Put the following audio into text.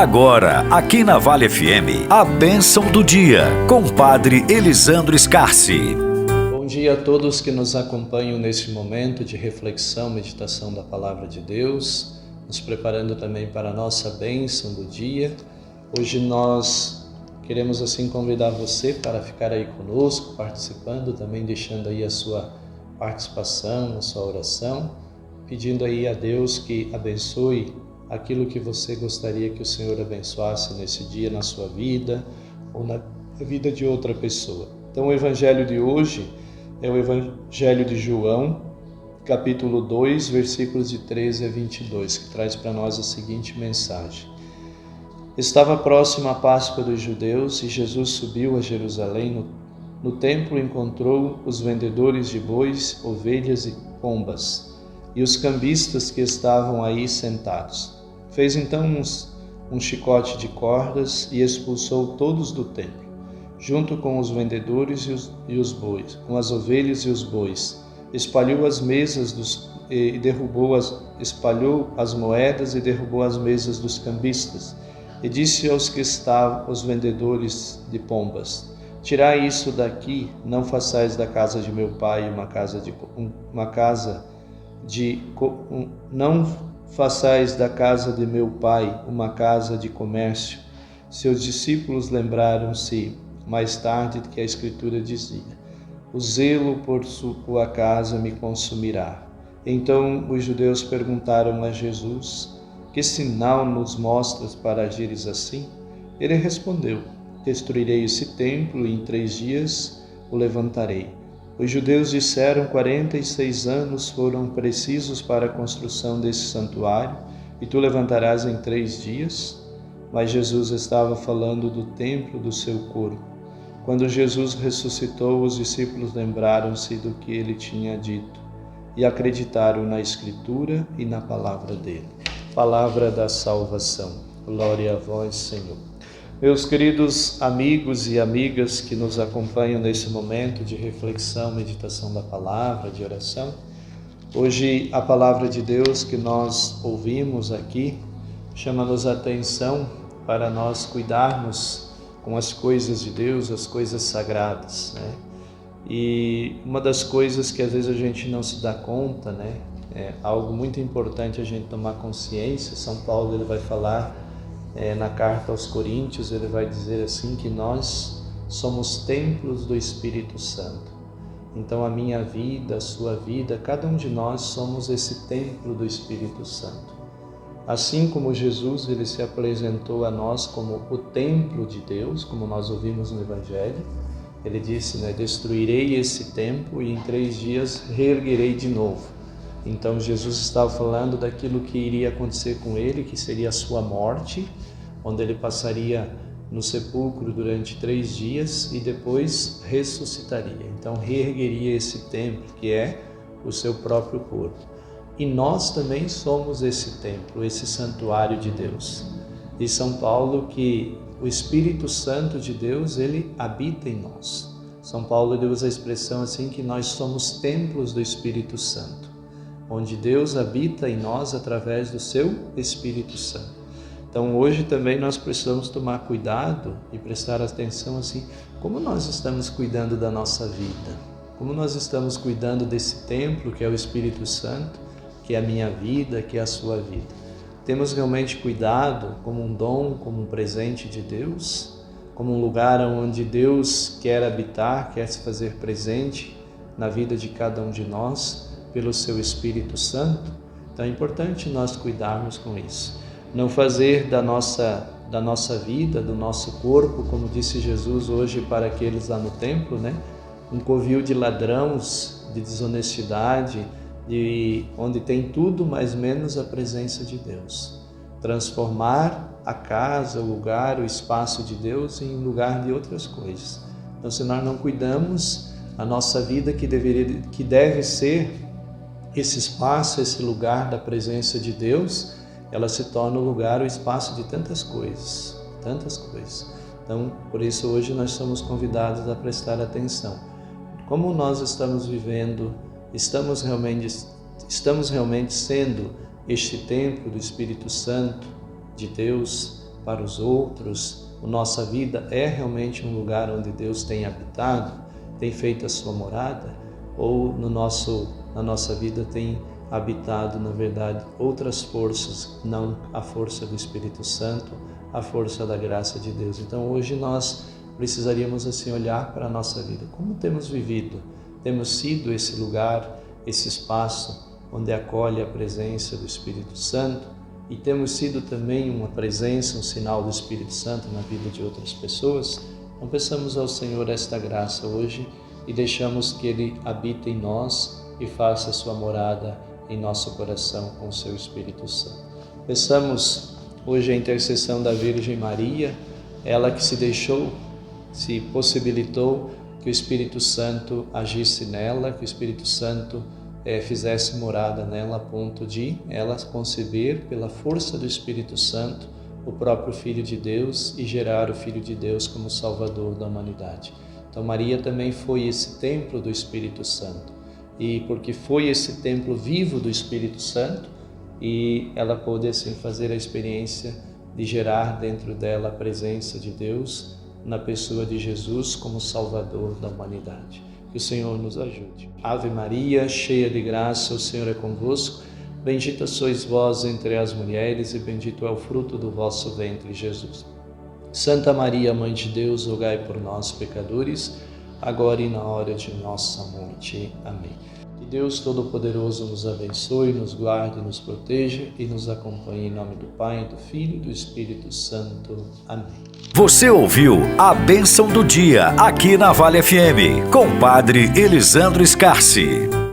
Agora, aqui na Vale FM, a bênção do dia, com Padre Elisandro Scarsi. Bom dia a todos que nos acompanham neste momento de reflexão, meditação da Palavra de Deus, nos preparando também para a nossa bênção do dia. Hoje nós queremos assim convidar você para ficar aí conosco, participando, também deixando aí a sua participação, a sua oração, pedindo aí a Deus que abençoe aquilo que você gostaria que o Senhor abençoasse nesse dia, na sua vida ou na vida de outra pessoa. Então o Evangelho de hoje é o Evangelho de João, capítulo 2, versículos de 13 a 22, que traz para nós a seguinte mensagem. Estava próxima a Páscoa dos judeus e Jesus subiu a Jerusalém. No templo encontrou os vendedores de bois, ovelhas e pombas e os cambistas que estavam aí sentados. Fez então um chicote de cordas e expulsou todos do templo, junto com os vendedores e os bois, com as ovelhas e os bois. Espalhou as mesas espalhou as moedas e derrubou as mesas dos cambistas. E disse aos que estavam, os vendedores de pombas: Tirai isso daqui, não façais da casa de meu pai não façais da casa de meu pai uma casa de comércio. Seus discípulos lembraram-se mais tarde que a Escritura dizia: O zelo por sua casa me consumirá. Então os judeus perguntaram a Jesus: Que sinal nos mostras para agires assim? Ele respondeu: Destruirei esse templo e em 3 dias o levantarei. Os judeus disseram: 46 anos foram precisos para a construção desse santuário, e tu levantarás em 3 dias? Mas Jesus estava falando do templo do seu corpo. Quando Jesus ressuscitou, os discípulos lembraram-se do que ele tinha dito e acreditaram na Escritura e na palavra dele. Palavra da salvação. Glória a vós, Senhor. Meus queridos amigos e amigas que nos acompanham nesse momento de reflexão, meditação da palavra, de oração, hoje a palavra de Deus que nós ouvimos aqui chama-nos a atenção para nós cuidarmos com as coisas de Deus, as coisas sagradas, né? E uma das coisas que às vezes a gente não se dá conta, né? É algo muito importante a gente tomar consciência. São Paulo ele vai falar na carta aos Coríntios, ele vai dizer assim que nós somos templos do Espírito Santo. Então a minha vida, a sua vida, cada um de nós somos esse templo do Espírito Santo. Assim como Jesus ele se apresentou a nós como o templo de Deus, como nós ouvimos no Evangelho, ele disse, destruirei esse templo e em 3 dias reerguerei de novo. Então Jesus estava falando daquilo que iria acontecer com ele, que seria a sua morte, onde ele passaria no sepulcro durante 3 dias e depois ressuscitaria. Então reergueria esse templo, que é o seu próprio corpo. E nós também somos esse templo, esse santuário de Deus. Diz São Paulo que o Espírito Santo de Deus, ele habita em nós. São Paulo usa a expressão assim que nós somos templos do Espírito Santo, onde Deus habita em nós através do seu Espírito Santo. Então hoje também nós precisamos tomar cuidado e prestar atenção assim, como nós estamos cuidando da nossa vida, como nós estamos cuidando desse templo que é o Espírito Santo, que é a minha vida, que é a sua vida. Temos realmente cuidado como um dom, como um presente de Deus, como um lugar onde Deus quer habitar, quer se fazer presente na vida de cada um de nós, pelo seu Espírito Santo. Então é importante nós cuidarmos com isso. Não fazer da nossa vida, do nosso corpo, como disse Jesus hoje para aqueles lá no templo, um covil de ladrões, de desonestidade, onde tem tudo, mas menos a presença de Deus. Transformar a casa, o lugar, o espaço de Deus em lugar de outras coisas. Então, se nós não cuidamos, a nossa vida que deve ser esse espaço, esse lugar da presença de Deus, ela se torna o lugar, o espaço de tantas coisas. Então, por isso hoje nós somos convidados a prestar atenção. Como nós estamos vivendo, estamos realmente sendo este templo do Espírito Santo de Deus para os outros, a nossa vida é realmente um lugar onde Deus tem habitado, tem feito a sua morada, ou na nossa vida tem habitado, na verdade, outras forças, não a força do Espírito Santo, a força da graça de Deus. Então hoje nós precisaríamos assim olhar para a nossa vida, como temos vivido, temos sido esse lugar, esse espaço onde acolhe a presença do Espírito Santo, e temos sido também uma presença, um sinal do Espírito Santo na vida de outras pessoas. Então peçamos ao Senhor esta graça hoje e deixamos que Ele habite em nós e faça a sua morada em nosso coração com o seu Espírito Santo. Peçamos hoje a intercessão da Virgem Maria, ela que se possibilitou que o Espírito Santo agisse nela, que o Espírito Santo fizesse morada nela, a ponto de ela conceber, pela força do Espírito Santo, o próprio Filho de Deus e gerar o Filho de Deus como Salvador da humanidade. Então Maria também foi esse templo do Espírito Santo, e porque foi esse templo vivo do Espírito Santo, e ela pôde assim fazer a experiência de gerar dentro dela a presença de Deus na pessoa de Jesus como Salvador da humanidade. Que o Senhor nos ajude. Ave Maria, cheia de graça, o Senhor é convosco. Bendita sois vós entre as mulheres e bendito é o fruto do vosso ventre, Jesus. Santa Maria, Mãe de Deus, rogai por nós, pecadores, agora e na hora de nossa morte. Amém. Que Deus Todo-Poderoso nos abençoe, nos guarde, nos proteja e nos acompanhe em nome do Pai, do Filho e do Espírito Santo. Amém. Você ouviu a bênção do dia aqui na Vale FM, com o Padre Elisandro Scarsi.